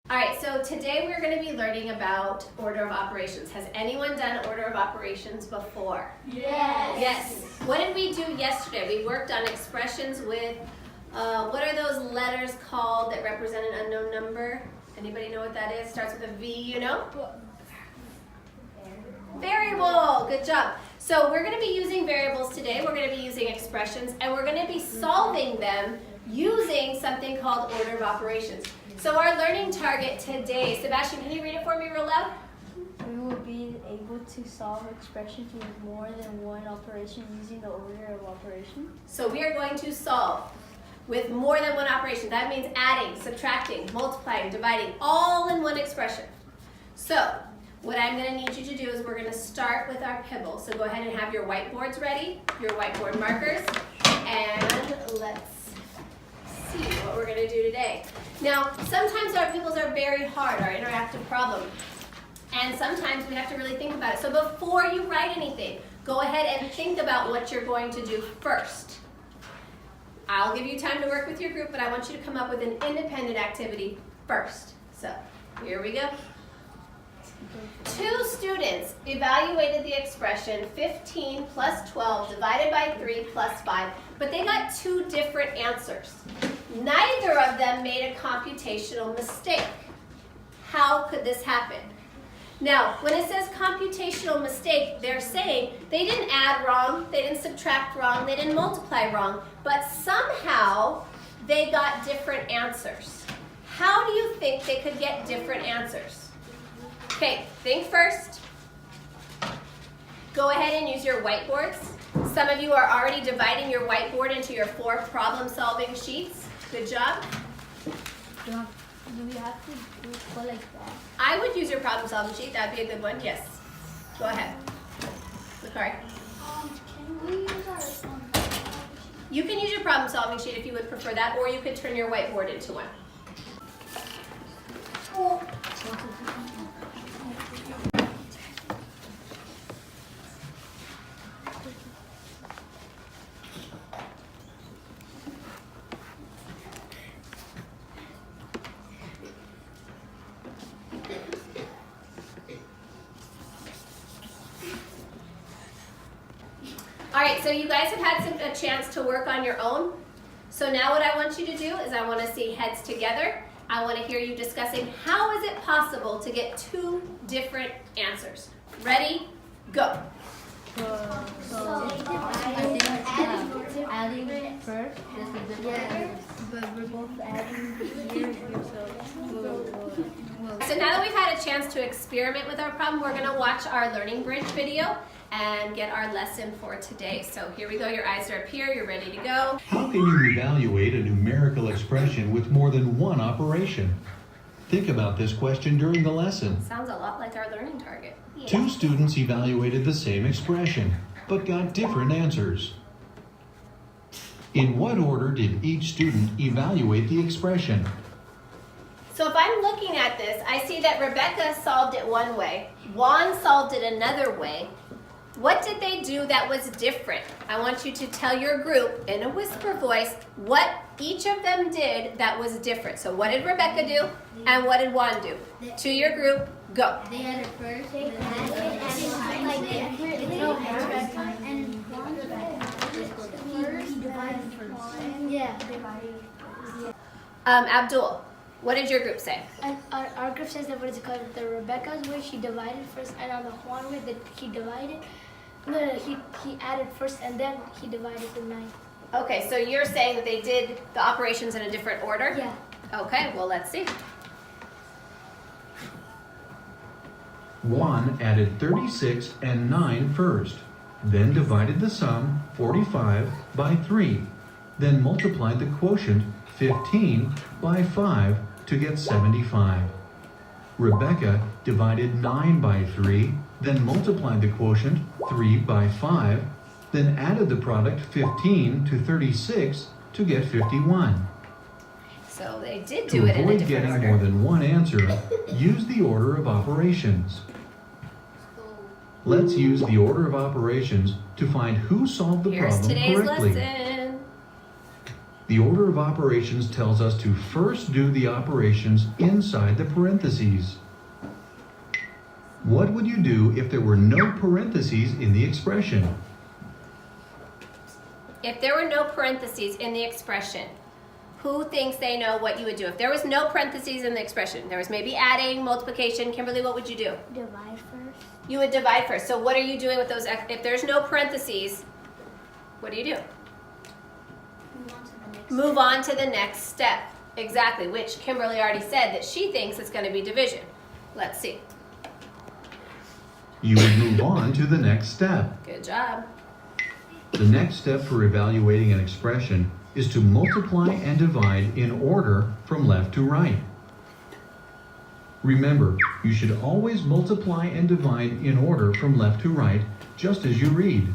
All right, so today we're going to be learning about order of operations. Has anyone done order of operations before? Yes. Yes. What did we do yesterday? We worked on expressions with, what are those letters called that represent an unknown number? Anybody know what that is? Starts with a V, you know? Variable. Good job. So we're going to be using variables today. We're going to be using expressions, and we're going to be solving them using something called order of operations. So our learning target today, Sebastian, can you read it for me real loud? We will be able to solve expressions with more than one operation using the order of operation. So we are going to solve with more than one operation. That means adding, subtracting, multiplying, dividing, all in one expression. So what I'm going to need you to do is we're going to start with our Pibble. So go ahead and have your whiteboards ready, your whiteboard markers, and let's see what we're going to do today. Now, sometimes our Pibbles are very hard, our interactive problem, and sometimes we have to really think about it. So before you write anything, go ahead and think about what you're going to do first. I'll give you time to work with your group, but I want you to come up with an independent activity first. So here we go. 2 students evaluated the expression 15 plus 12 divided by 3 plus 5, but they got 2 different answers. Neither of them made a computational mistake. How could this happen? Now, when it says computational mistake, they're saying they didn't add wrong, they didn't subtract wrong, they didn't multiply wrong, but somehow they got different answers. How do you think they could get different answers? Okay, think first. Go ahead and use your whiteboards. Some of you are already dividing your whiteboard into your 4 problem-solving sheets. Good job. Do we have to do it like that? I would use your problem-solving sheet. That would be a good one. Yes. Go ahead. Lucari. Can we use our You can use your problem-solving sheet if you would prefer that, or you could turn your whiteboard into one. All right, so you guys have had a chance to work on your own. So now what I want you to do is I want to see heads together. I want to hear you discussing how is it possible to get 2 different answers. Ready? Go. Adding first, that's a different. But we're both adding here, So now that we've had a chance to experiment with our problem, we're going to watch our Learning Bridge video and get our lesson for today. So here we go. Your eyes are up here. You're ready to go. How can you evaluate a numerical expression with more than one operation? Think about this question during the lesson. Sounds a lot like our learning target. 2 students evaluated the same expression, but got different answers. In what order did each student evaluate the expression? So if I'm looking at this, I see that Rebecca solved it one way, Juan solved it another way. What did they do that was different? I want you to tell your group in a whisper voice what each of them did that was different. So what did Rebecca do and what did Juan do? To your group, go. They had it first, Abdul, what did your group say? And our group says that the Rebecca's way she divided first, and on the Juan way that he divided, he added first and then he divided the 9. Okay, so you're saying that they did the operations in a different order? Yeah. Okay, well let's see. Juan added 36 and 9 first, then divided the sum, 45, by 3, then multiplied the quotient, 15, by 5 to get 75. Rebecca divided 9 by 3, then multiplied the quotient, 3 by 5, then added the product 15 to 36 to get 51. So they did To do it in a avoid different getting order. more than one answer, use the order of operations. Let's use the order of operations to find who solved the Here's problem today's correctly. lesson. The order of operations tells us to first do the operations inside the parentheses. What would you do if there were no parentheses in the expression? If there were no parentheses in the expression, who thinks they know what you would do? If there was no parentheses in the expression, there was maybe adding, multiplication. Kimberly, what would you do? Divide first. You would divide first. So what are you doing with those? If there's no parentheses, what do you do? Move on to the next step. Exactly, which Kimberly already said that she thinks it's going to be division. Let's see. You would move on to the next step. Good job. The next step for evaluating an expression is to multiply and divide in order from left to right. Remember, you should always multiply and divide in order from left to right, just as you read.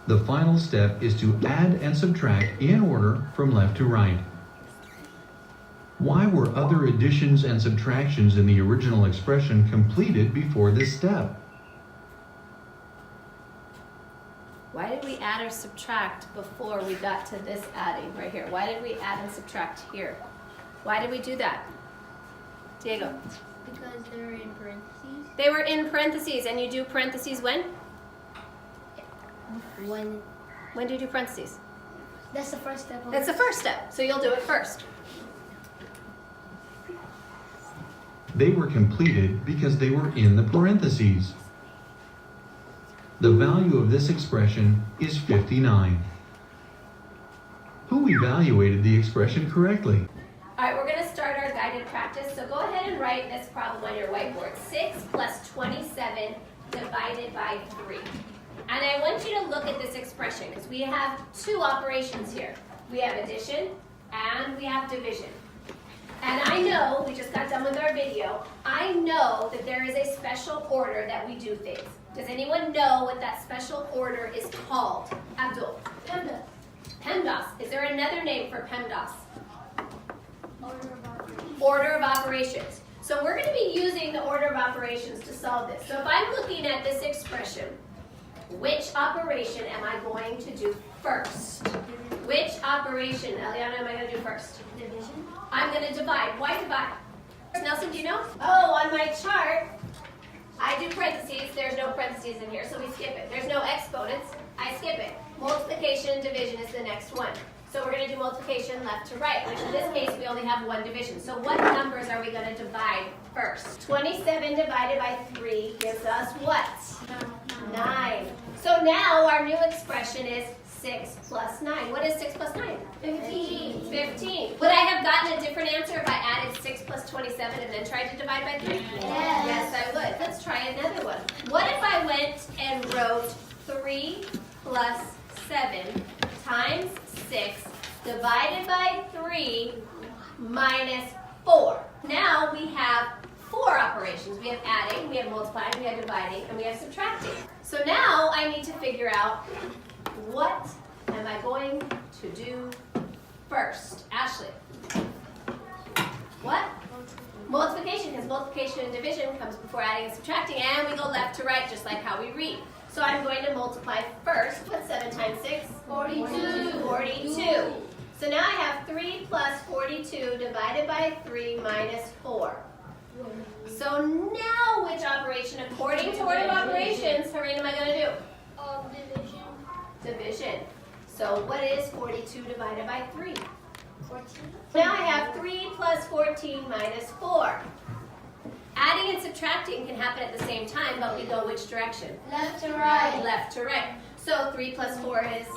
The final step is to add and subtract in order from left to right. Why were other additions and subtractions in the original expression completed before this step? Why did we add or subtract before we got to this adding right here? Why did we add and subtract here? Why did we do that? Diego. Because they're in parentheses. They were in parentheses, and you do parentheses when? When do you do parentheses? That's the first step. That's the first step, so you'll do it first. They were completed because they were in the parentheses. The value of this expression is 59. Who evaluated the expression correctly? All right, we're going to start our guided practice. So go ahead and write this problem on your whiteboard. 6 plus 27 divided by 3. And I want you to look at this expression because we have two operations here. We have addition and we have division. And I know, we just got done with our video, I know that there is a special order that we do things. Does anyone know what that special order is called? Abdul? PEMDAS. PEMDAS. Is there another name for PEMDAS? Order of operations. Order of operations. So we're going to be using the order of operations to solve this. So if I'm looking at this expression, which operation am I going to do first? Which operation, Eliana, am I going to do first? Division. I'm going to divide. Why divide? Nelson, do you know? Oh, on my chart, I do parentheses. There's no parentheses in here, so we skip it. There's no exponents. I skip it. Multiplication and division is the next one. So we're going to do multiplication left to right, which in this case, we only have one division. So what numbers are we going to divide first? 27 divided by 3 gives us what? 9. So now our new expression is 6 plus 9. What is 6 plus 9? 15. 15. Would I have gotten a different answer if I added 6 plus 27 and then tried to divide by 3? Yes, I would. Let's try another one. What if I went and wrote 3 plus 7 times 6 divided by 3 minus 4? Now we have 4 operations. We have adding, we have multiplying, we have dividing, and we have subtracting. So now I need to figure out what am I going to do first? Ashley. What? Multiplication, because multiplication and division comes before adding and subtracting, and we go left to right just like how we read. So I'm going to multiply first. What's 7 times 6? 42. 42. So now I have 3 plus 42 divided by 3 minus 4. So now which operation, according to order of operations, Hareen, am I going to do? Division. Division. So what is 42 divided by 3? 14. Now I have 3 plus 14 minus 4. Adding and subtracting can happen at the same time, but we go which direction? Left to right. Left to right. So 3 plus 4 is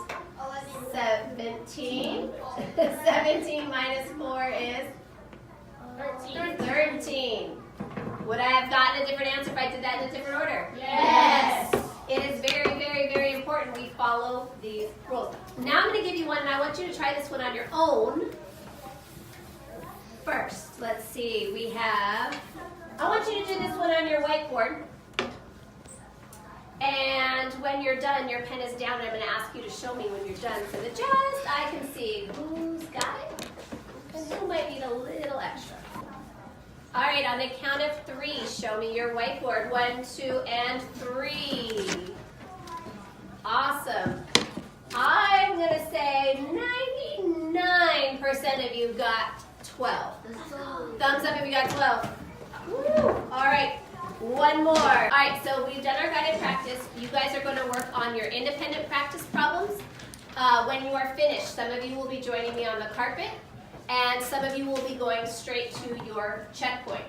17. 17 minus 4 is 13. Would I have gotten a different answer if I did that in a different order? Yes. It is very, very, very important we follow these rules. Now I'm going to give you one, and I want you to try this one on your own first. Let's see. We have, I want you to do this one on your whiteboard. And when you're done, your pen is down, and I'm going to ask you to show me when you're done so that just I can see who's got it and who might need a little extra. All right, on the count of 3, show me your whiteboard. 1, 2, and 3. Awesome. I'm going to say 90 percent of you got 12? Thumbs up if you got 12. Woo. All right, one more. All right, so we've done our guided practice. You guys are going to work on your independent practice problems. When you are finished, some of you will be joining me on the carpet, and some of you will be going straight to your checkpoint.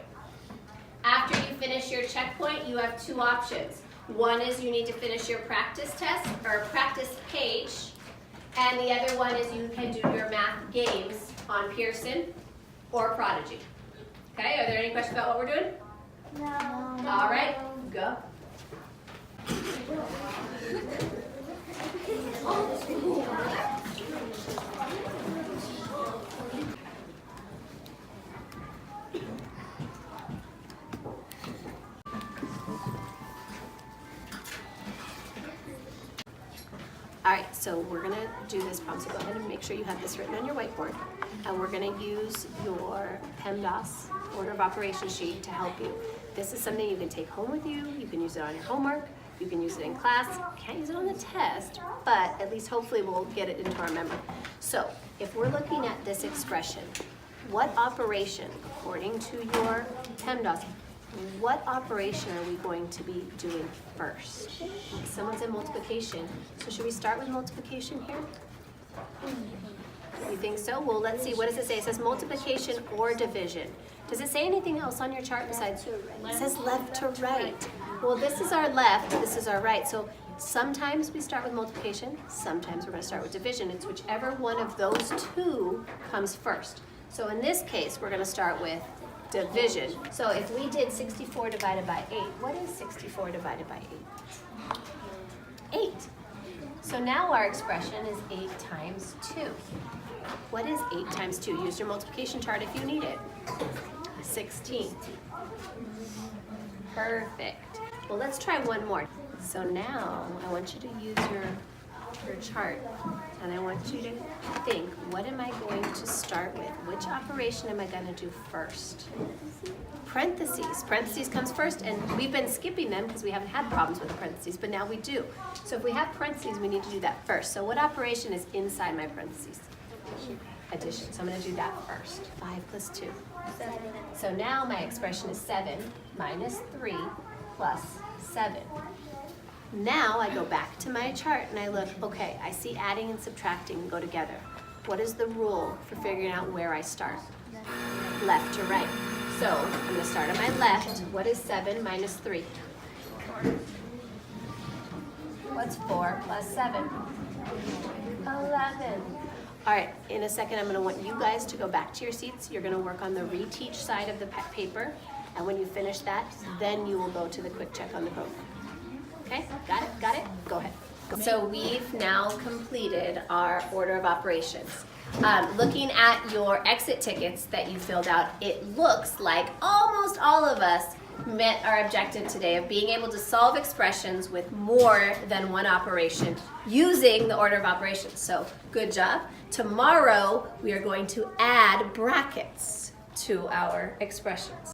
After you finish your checkpoint, you have two options. One is you need to finish your practice test or practice page, and the other one is you can do your math games on Pearson or Prodigy. Okay, are there any questions about what we're doing? No. All right, go. All right, so we're gonna do this problem. So go ahead and make sure you have this written on your whiteboard. And we're gonna use your PEMDAS order of operations sheet to help you. This is something you can take home with you. You can use it on your homework. You can use it in class. Can't use it on the test, but at least hopefully we'll get it into our memory. So if we're looking at this expression, what operation, according to your PEMDAS, what operation are we going to be doing first? Someone said multiplication. So should we start with multiplication here? You think so? Well, let's see. What does it say? It says multiplication or division. Does it say anything else on your chart besides? It says left to right. Well, this is our left, this is our right. So sometimes we start with multiplication, sometimes we're going to start with division. It's whichever one of those two comes first. So in this case, we're going to start with division. So if we did 64 divided by 8, what is 64 divided by 8? 8. So now our expression is 8 times 2. What is 8 times 2? Use your multiplication chart if you need it. 16. Perfect. Well, let's try one more. So now I want you to use your chart, and I want you to think, what am I going to start with? Which operation am I going to do first? Parentheses. Parentheses comes first, and we've been skipping them because we haven't had problems with the parentheses, but now we do. So if we have parentheses, we need to do that first. So what operation is inside my parentheses? Addition. So I'm going to do that first. 5 plus 2. 7. So now my expression is 7 minus 3 plus 7. Now I go back to my chart and I look, okay, I see adding and subtracting go together. What is the rule for figuring out where I start? Left to right. So I'm going to start on my left. What is 7 minus 3? 4. What's 4 plus 7? 11. All right, in a second I'm going to want you guys to go back to your seats. You're going to work on the reteach side of the paper. And when you finish that, then you will go to the quick check on the program. Okay, got it? Got it? Go ahead. So we've now completed our order of operations. Looking at your exit tickets that you filled out, it looks like almost all of us met our objective today of being able to solve expressions with more than one operation using the order of operations. So good job. Tomorrow we are going to add brackets to our expressions.